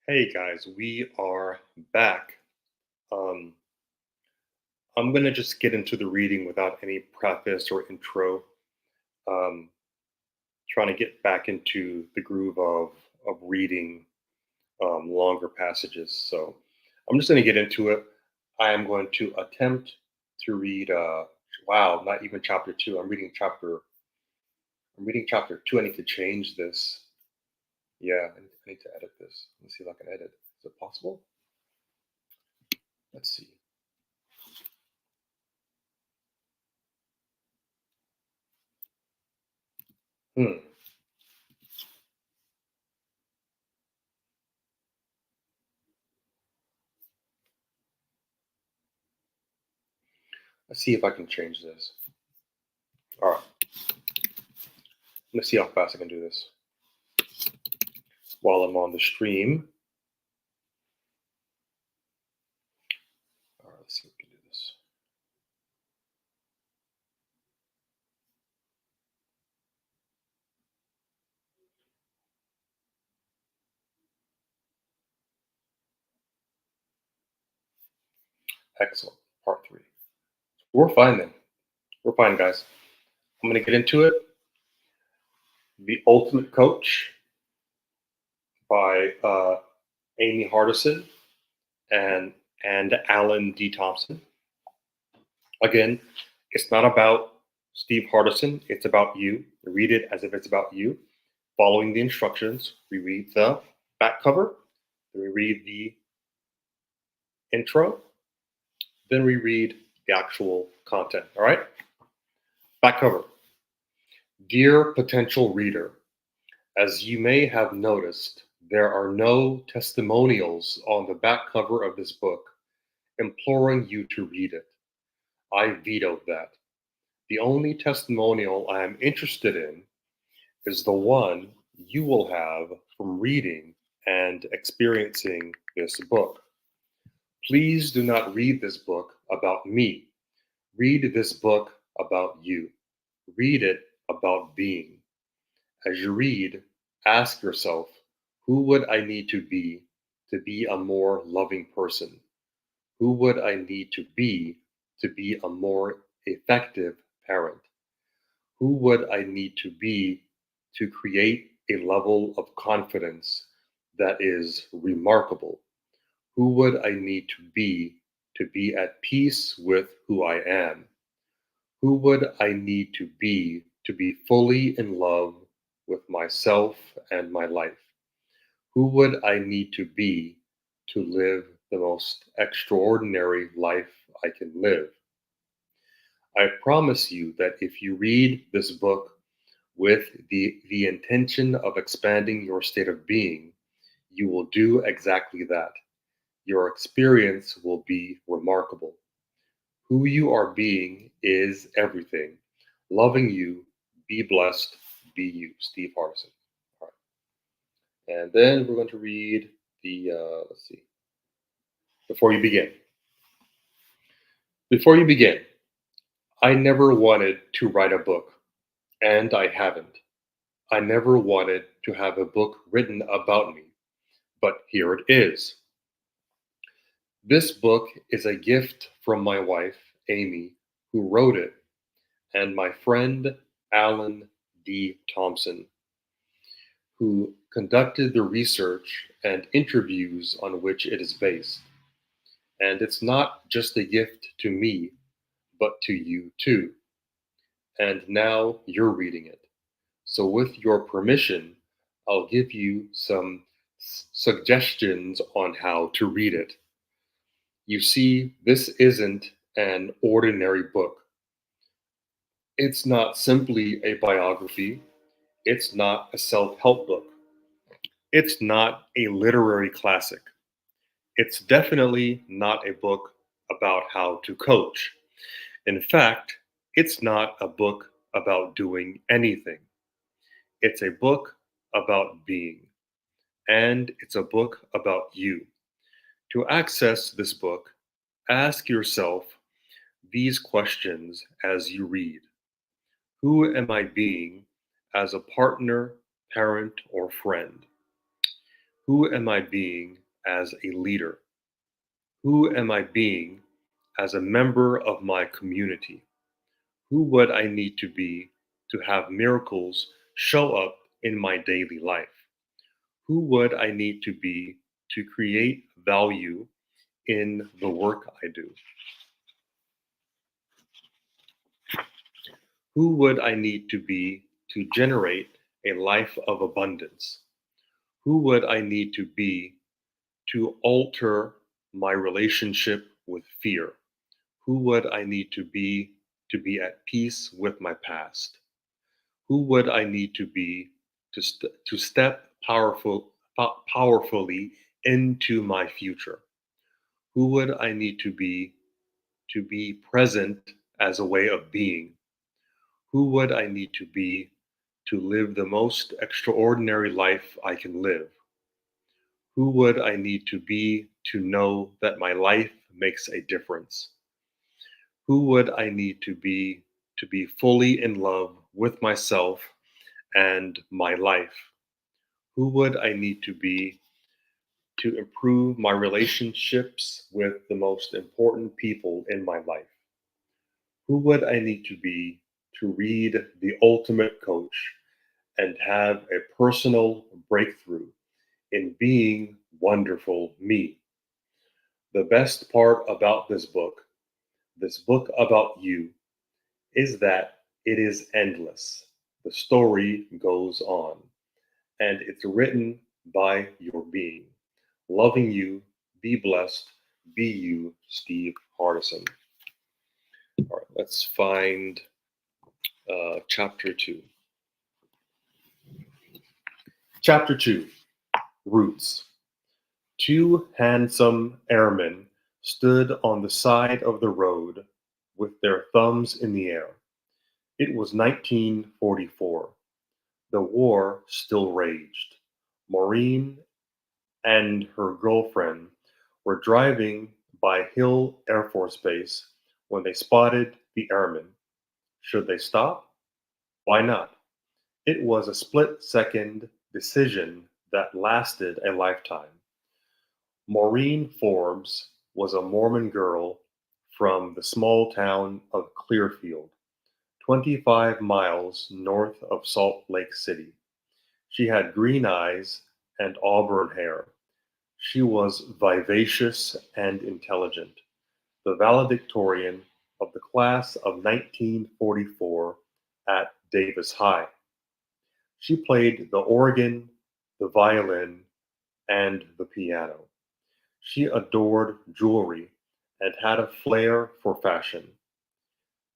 Hey guys, we are back. Um, I'm gonna just get into the reading without any preface or intro. Um, Trying to get back into the groove of reading longer passages. So I'm just gonna get into it. I am going to attempt to read. Wow, not even chapter two. I'm reading chapter two. I need to change this. Yeah, I need to edit this. Let's see if I can edit. Is it possible? Let's see. Hmm. Let's see if I can change this. All right, let's see how fast I can do this while I'm on the stream. All right, let's see if we can do this. Excellent. Part three. We're fine then. We're fine, guys. I'm going to get into it. The Ultimate Coach by Amy Hardison and Alan D. Thompson. Again, it's not about Steve Hardison. It's about you. Read it as if it's about you. Following the instructions, we read the back cover, then we read the intro, then we read the actual content. All right? Back cover. Dear potential reader, as you may have noticed, there are no testimonials on the back cover of this book imploring you to read it. I vetoed that. The only testimonial I am interested in is the one you will have from reading and experiencing this book. Please do not read this book about me. Read this book about you. Read it about being. As you read, ask yourself, who would I need to be a more loving person? Who would I need to be a more effective parent? Who would I need to be to create a level of confidence that is remarkable? Who would I need to be at peace with who I am? Who would I need to be fully in love with myself and my life? Who would I need to live the most extraordinary life I can live? I promise you that if you read this book with the intention of expanding your state of being, you will do exactly that. Your experience will be remarkable. Who you are being is everything. Loving you, be blessed, be you. Steve Hardison. All right. And then we're going to read let's see, before you begin. Before you begin, I never wanted to write a book, and I haven't. I never wanted to have a book written about me, but here it is. This book is a gift from my wife, Amy, who wrote it, and my friend, Alan D. Thompson, who conducted the research and interviews on which it is based. And it's not just a gift to me, but to you too. And now you're reading it. So, with your permission, I'll give you some suggestions on how to read it. You see, this isn't an ordinary book. It's not simply a biography, it's not a self help book, it's not a literary classic. It's definitely not a book about how to coach. In fact, it's not a book about doing anything. It's a book about being, and it's a book about you. To access this book, ask yourself these questions as you read. Who am I being as a partner, parent, or friend? Who am I being as a leader? Who am I being as a member of my community? Who would I need to be to have miracles show up in my daily life? Who would I need to be to create value in the work I do? Who would I need to be to generate a life of abundance? Who would I need to be to alter my relationship with fear? Who would I need to be at peace with my past? Who would I need to be to step powerfully into my future? Who would I need to be present as a way of being? Who would I need to be to live the most extraordinary life I can live? Who would I need to be to know that my life makes a difference? Who would I need to be fully in love with myself and my life? Who would I need to be to improve my relationships with the most important people in my life? Who would I need to be to read The Ultimate Coach and have a personal breakthrough in being wonderful me? The best part about this book about you, is that it is endless. The story goes on, and it's written by your being. Loving you, be blessed, be you, Steve Hardison. All right, let's find chapter 2. Chapter 2, Roots. Two handsome airmen stood on the side of the road with their thumbs in the air. It was 1944. The war still raged. Maureen and her girlfriend were driving by Hill Air Force Base when they spotted the airmen. Should they stop? Why not? It was a split second decision that lasted a lifetime. Maureen Forbes was a Mormon girl from the small town of Clearfield, 25 miles north of Salt Lake City. She had green eyes and auburn hair. She was vivacious and intelligent, the valedictorian of the class of 1944 at Davis High. She played the organ, the violin, and the piano. She adored jewelry and had a flair for fashion.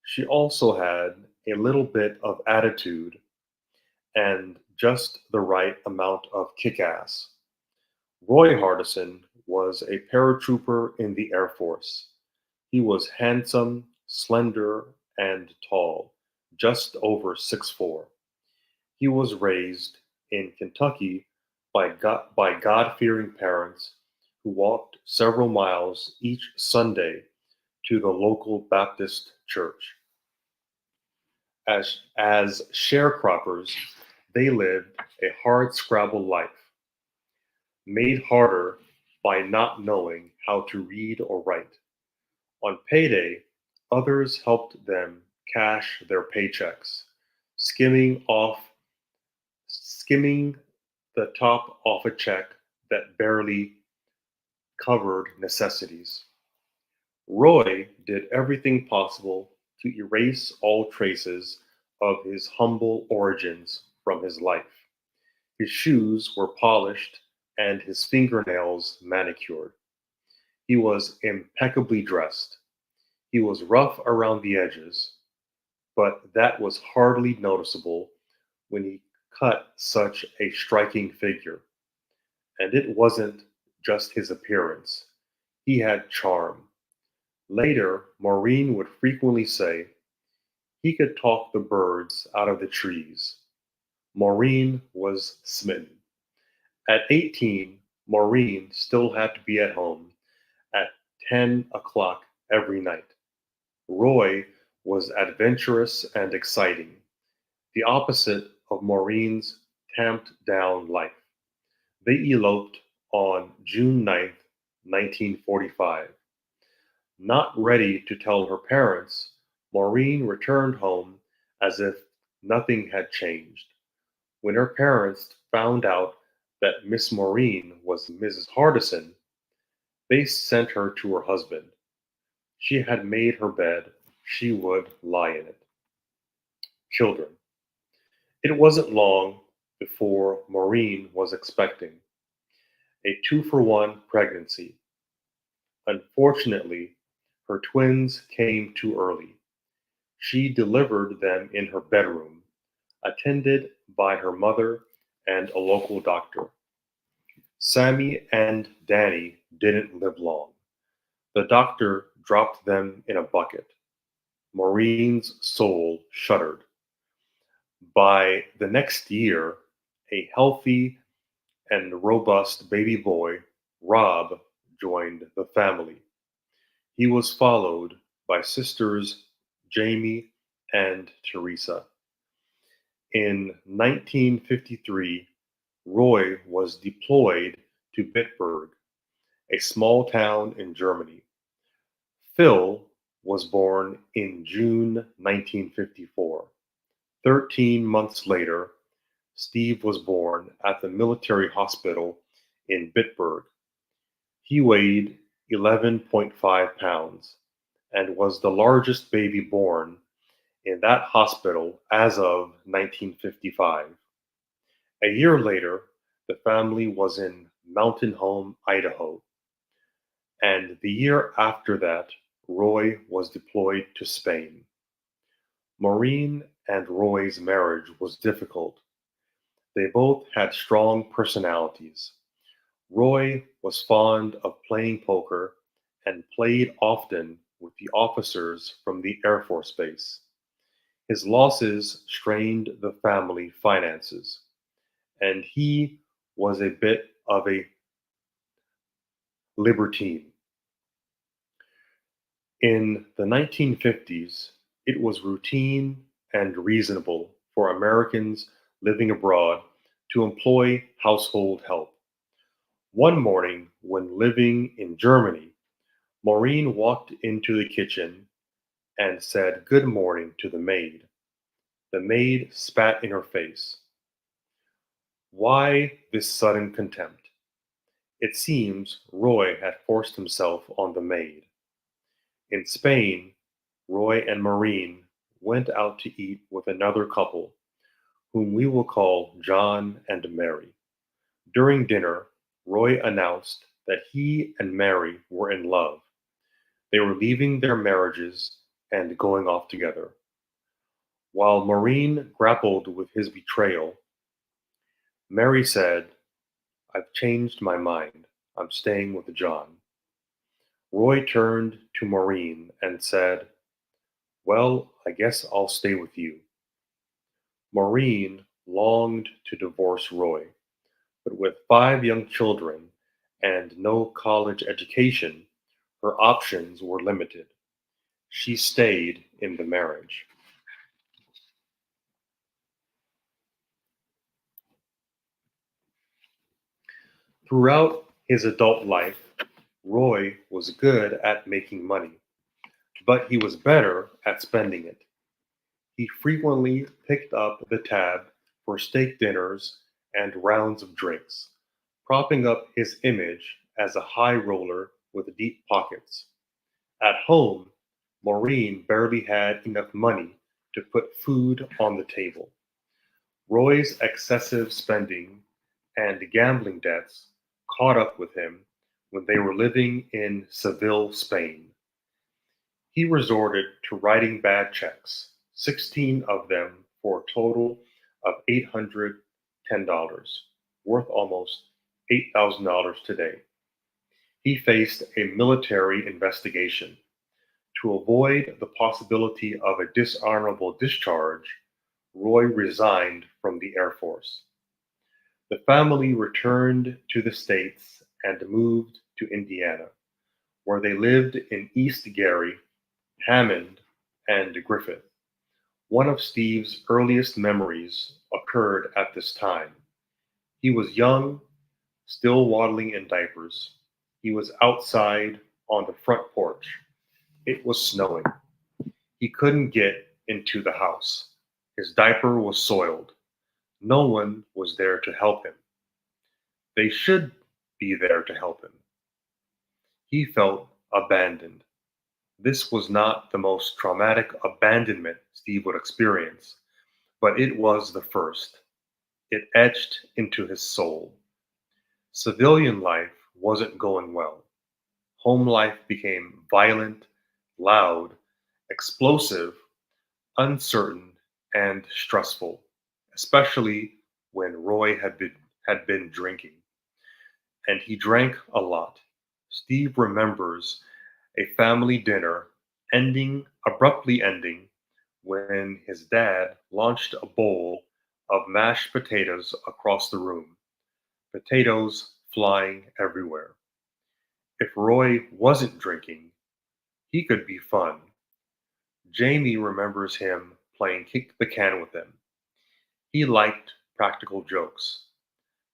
She also had a little bit of attitude and just the right amount of kick ass. Roy Hardison was a paratrooper in the Air Force. He was handsome, slender, and tall, just over 6'4". He was raised in Kentucky by God-fearing parents who walked several miles each Sunday to the local Baptist church. As sharecroppers, they lived a hard-scrabble life, made harder by not knowing how to read or write. On payday, others helped them cash their paychecks, skimming off skimming the top off a check that barely covered necessities. Roy did everything possible to erase all traces of his humble origins from his life. His shoes were polished and his fingernails manicured. He was impeccably dressed. He was rough around the edges, but that was hardly noticeable when he cut such a striking figure. And it wasn't just his appearance, he had charm. Later, Maureen would frequently say, he could talk the birds out of the trees. Maureen was smitten. At 18, Maureen still had to be at home at 10 o'clock every night. Roy was adventurous and exciting, the opposite of Maureen's tamped down life. They eloped on June 9th, 1945. Not ready to tell her parents, Maureen returned home as if nothing had changed. When her parents found out that Miss Maureen was Mrs. Hardison, they sent her to her husband. She had made her bed, she would lie in it. Children. It wasn't long before Maureen was expecting a 2-for-1 pregnancy. Unfortunately, her twins came too early. She delivered them in her bedroom, attended by her mother and a local doctor. Sammy and Danny didn't live long. The doctor dropped them in a bucket. Maureen's soul shuddered. By the next year, a healthy and robust baby boy, Rob, joined the family. He was followed by sisters Jamie and Teresa. In 1953, Roy was deployed to Bitburg, a small town in Germany. Phil was born in June 1954. 13 months later, Steve was born at the military hospital in Bitburg. He weighed 11.5 pounds and was the largest baby born in that hospital as of 1955. A year later, the family was in Mountain Home, Idaho, and the year after that, Roy was deployed to Spain. Maureen and Roy's marriage was difficult. They both had strong personalities. Roy was fond of playing poker and played often with the officers from the Air Force Base. His losses strained the family finances, and he was a bit of a libertine. In the 1950s, it was routine and reasonable for Americans living abroad to employ household help. One morning, when living in Germany, Maureen walked into the kitchen and said good morning to the maid. The maid spat in her face. Why this sudden contempt? It seems Roy had forced himself on the maid. In Spain, Roy and Maureen went out to eat with another couple, whom we will call John and Mary. During dinner, Roy announced that he and Mary were in love. They were leaving their marriages and going off together. While Maureen grappled with his betrayal, Mary said, I've changed my mind. I'm staying with John. Roy turned to Maureen and said, well, I guess I'll stay with you. Maureen longed to divorce Roy, but with 5 young children and no college education, her options were limited. She stayed in the marriage. Throughout his adult life, Roy was good at making money, but he was better at spending it. He frequently picked up the tab for steak dinners and rounds of drinks, propping up his image as a high roller with deep pockets. At home, Maureen barely had enough money to put food on the table. Roy's excessive spending and gambling debts caught up with him when they were living in Seville, Spain. He resorted to writing bad checks, 16 of them for a total of $810, worth almost $8,000 today. He faced a military investigation. To avoid the possibility of a dishonorable discharge, Roy resigned from the Air Force. The family returned to the States and moved to Indiana, where they lived in East Gary, Hammond, and Griffith. One of Steve's earliest memories occurred at this time. He was young, still waddling in diapers. He was outside on the front porch. It was snowing. He couldn't get into the house. His diaper was soiled. No one was there to help him. They should be there to help him. He felt abandoned. This was not the most traumatic abandonment Steve would experience, but it was the first. It etched into his soul. Civilian life wasn't going well. Home life became violent, loud, explosive, uncertain, and stressful, especially when Roy had been drinking. And he drank a lot. Steve remembers a family dinner abruptly ending when his dad launched a bowl of mashed potatoes across the room, potatoes flying everywhere. If Roy wasn't drinking, he could be fun. Jamie remembers him playing kick the can with him. He liked practical jokes.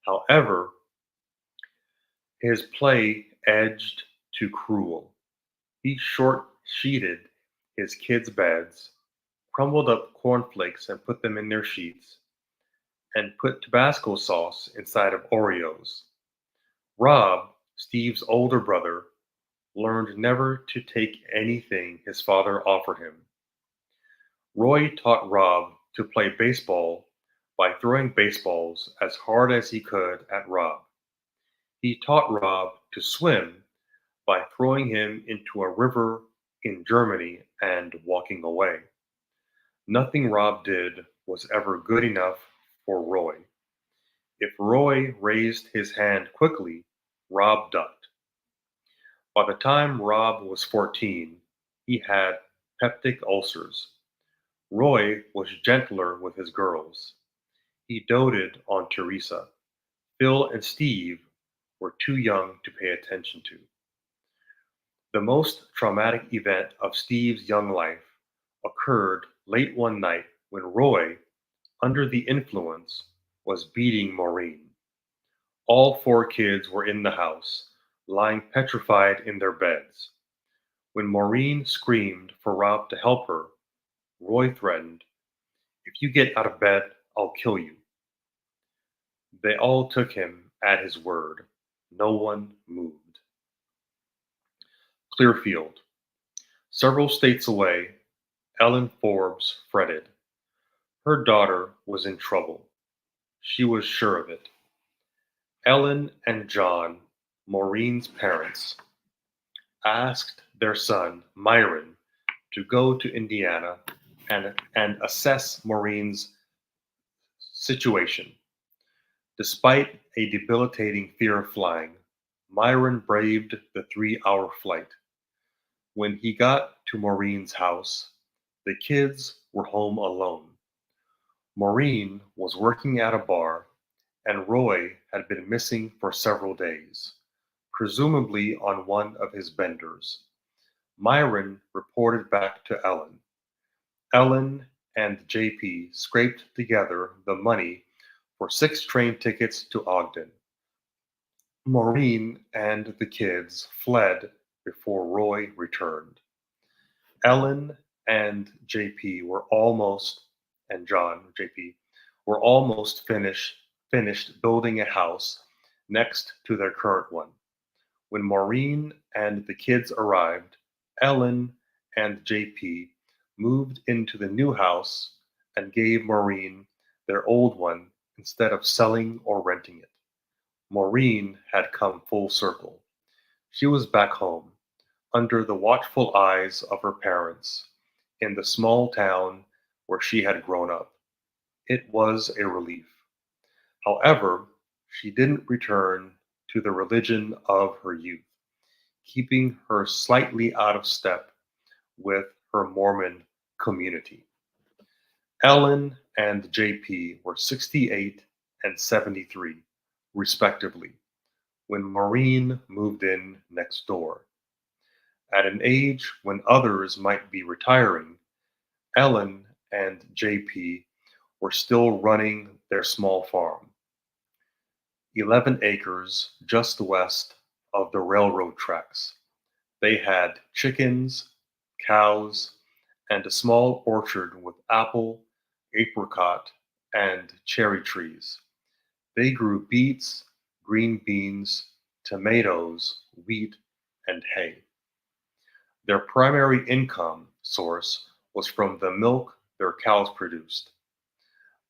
However, his play edged to cruel. He short-sheeted his kids' beds, crumbled up cornflakes and put them in their sheets, and put Tabasco sauce inside of Oreos. Rob, Steve's older brother, learned never to take anything his father offered him. Roy taught Rob to play baseball by throwing baseballs as hard as he could at Rob. He taught Rob to swim by throwing him into a river in Germany and walking away. Nothing Rob did was ever good enough for Roy. If Roy raised his hand quickly, Rob ducked. By the time Rob was 14, he had peptic ulcers. Roy was gentler with his girls. He doted on Teresa. Phil and Steve were too young to pay attention to. The most traumatic event of Steve's young life occurred late one night when Roy, under the influence, was beating Maureen. All four kids were in the house, lying petrified in their beds. When Maureen screamed for Rob to help her, Roy threatened, "If you get out of bed, I'll kill you." They all took him at his word. No one moved. Clearfield. Several states away, Ellen Forbes fretted. Her daughter was in trouble. She was sure of it. Ellen and John, Maureen's parents, asked their son, Myron, to go to Indiana and assess Maureen's situation. Despite a debilitating fear of flying, Myron braved the 3-hour flight. When he got to Maureen's house, the kids were home alone. Maureen was working at a bar, and Roy had been missing for several days, presumably on one of his benders. Myron reported back to Ellen. Ellen and JP scraped together the money for 6 train tickets to Ogden. Maureen and the kids fled before Roy returned. Ellen and JP were almost, and John, JP, were almost finished building a house next to their current one. When Maureen and the kids arrived, Ellen and JP moved into the new house and gave Maureen their old one instead of selling or renting it. Maureen had come full circle. She was back home, under the watchful eyes of her parents, in the small town where she had grown up. It was a relief. However, she didn't return to the religion of her youth, keeping her slightly out of step with her Mormon community. Ellen and JP were 68 and 73, respectively, when Maureen moved in next door. At an age when others might be retiring, Ellen and JP were still running their small farm. 11 acres just west of the railroad tracks. They had chickens, cows, and a small orchard with apple, apricot, and cherry trees. They grew beets, green beans, tomatoes, wheat, and hay. Their primary income source was from the milk their cows produced,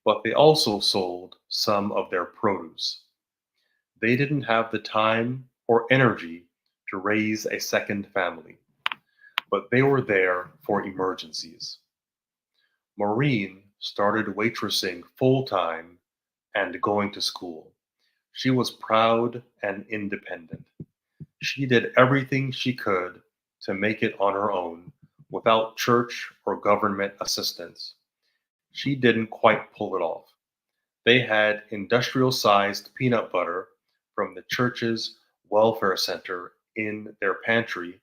but they also sold some of their produce. They didn't have the time or energy to raise a second family, but they were there for emergencies. Maureen started waitressing full time and going to school. She was proud and independent. She did everything she could to make it on her own without church or government assistance. She didn't quite pull it off. They had industrial sized peanut butter from the church's welfare center in their pantry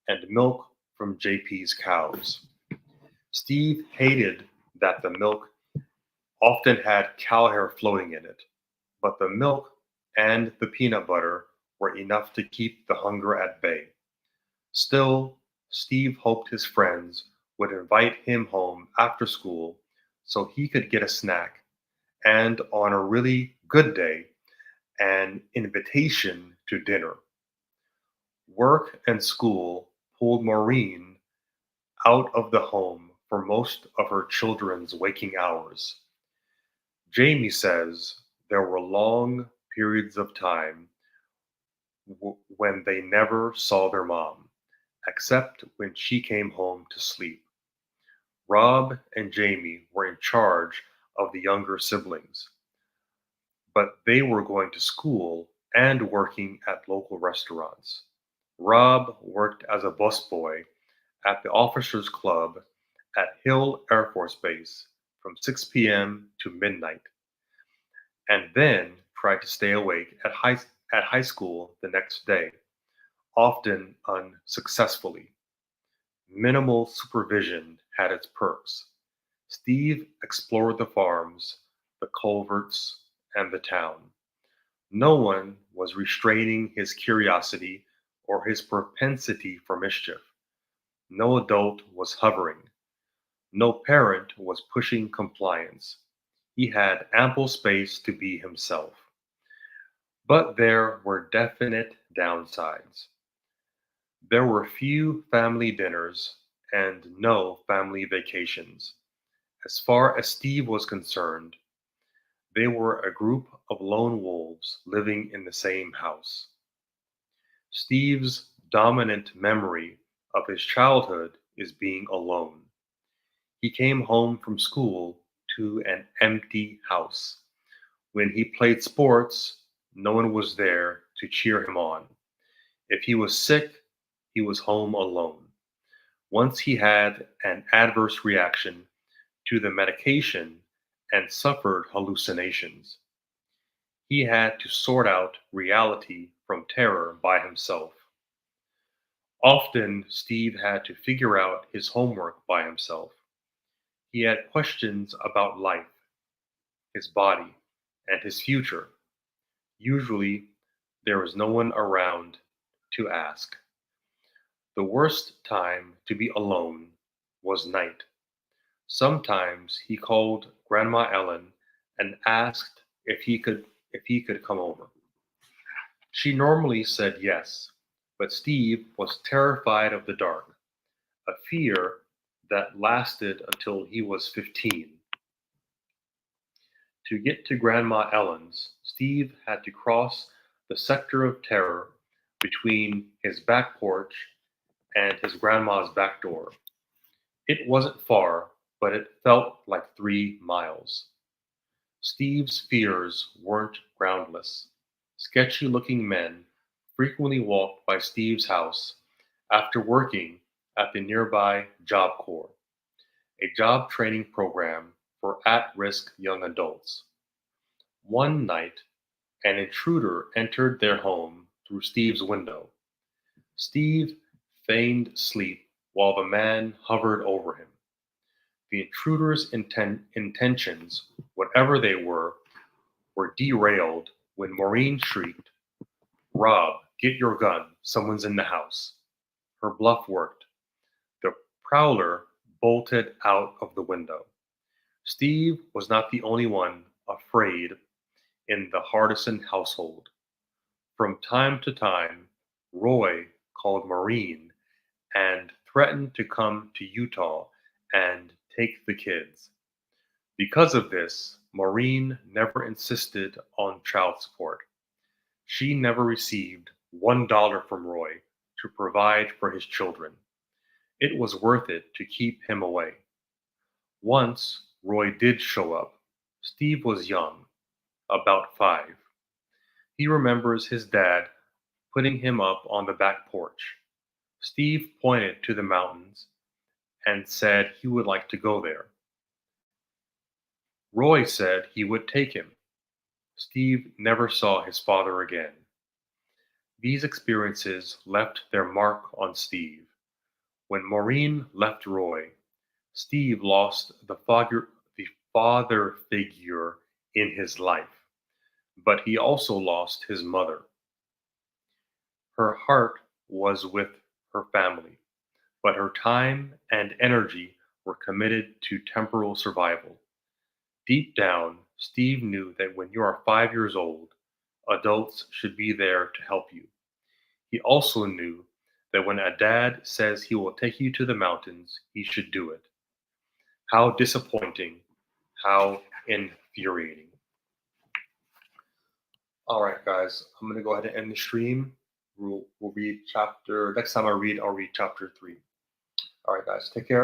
and milk from JP's cows. Steve hated that the milk often had cow hair floating in it, but the milk and the peanut butter were enough to keep the hunger at bay. Still, Steve hoped his friends would invite him home after school so he could get a snack, and on a really good day, an invitation to dinner. Work and school pulled Maureen out of the home for most of her children's waking hours. Jamie says there were long periods of time when they never saw their mom, except when she came home to sleep. Rob and Jamie were in charge of the younger siblings, but they were going to school and working at local restaurants. Rob worked as a busboy at the Officers Club at Hill Air Force Base from 6 p.m. to midnight, and then tried to stay awake at high school the next day, often unsuccessfully. Minimal supervision had its perks. Steve explored the farms, the culverts, and the town. No one was restraining his curiosity or his propensity for mischief. No adult was hovering. No parent was pushing compliance. He had ample space to be himself. But there were definite downsides. There were few family dinners and no family vacations. As far as Steve was concerned, they were a group of lone wolves living in the same house. Steve's dominant memory of his childhood is being alone. He came home from school to an empty house. When he played sports, no one was there to cheer him on. If he was sick, he was home alone. Once he had an adverse reaction to the medication and suffered hallucinations. He had to sort out reality from terror by himself. Often, Steve had to figure out his homework by himself. He had questions about life, his body, and his future. Usually, there was no one around to ask. The worst time to be alone was night. Sometimes he called Grandma Ellen and asked if he could come over. She normally said yes, but Steve was terrified of the dark, a fear that lasted until he was 15. To get to Grandma Ellen's, Steve had to cross the sector of terror between his back porch and his grandma's back door. It wasn't far, but it felt like 3 miles. Steve's fears weren't groundless. Sketchy looking men frequently walked by Steve's house after working at the nearby Job Corps, a job training program for at risk young adults. One night, an intruder entered their home through Steve's window. Steve feigned sleep while the man hovered over him. The intruder's intentions, whatever they were derailed when Maureen shrieked, "Rob, get your gun. Someone's in the house." Her bluff worked. The prowler bolted out of the window. Steve was not the only one afraid in the Hardison household. From time to time, Roy called Maureen and threatened to come to Utah and take the kids. Because of this, Maureen never insisted on child support. She never received $1 from Roy to provide for his children. It was worth it to keep him away. Once Roy did show up. Steve was young, about 5. He remembers his dad putting him up on the back porch. Steve pointed to the mountains and said he would like to go there. Roy said he would take him. Steve never saw his father again. These experiences left their mark on Steve. When Maureen left Roy, Steve lost the father figure in his life, but he also lost his mother. Her heart was with her family, but her time and energy were committed to temporal survival. Deep down, Steve knew that when you are 5 years old, adults should be there to help you. He also knew that when a dad says he will take you to the mountains, he should do it. How disappointing, how infuriating. All right, guys, I'm going to go ahead and end the stream. We'll read chapter, next time I'll read chapter 3. All right, guys, take care.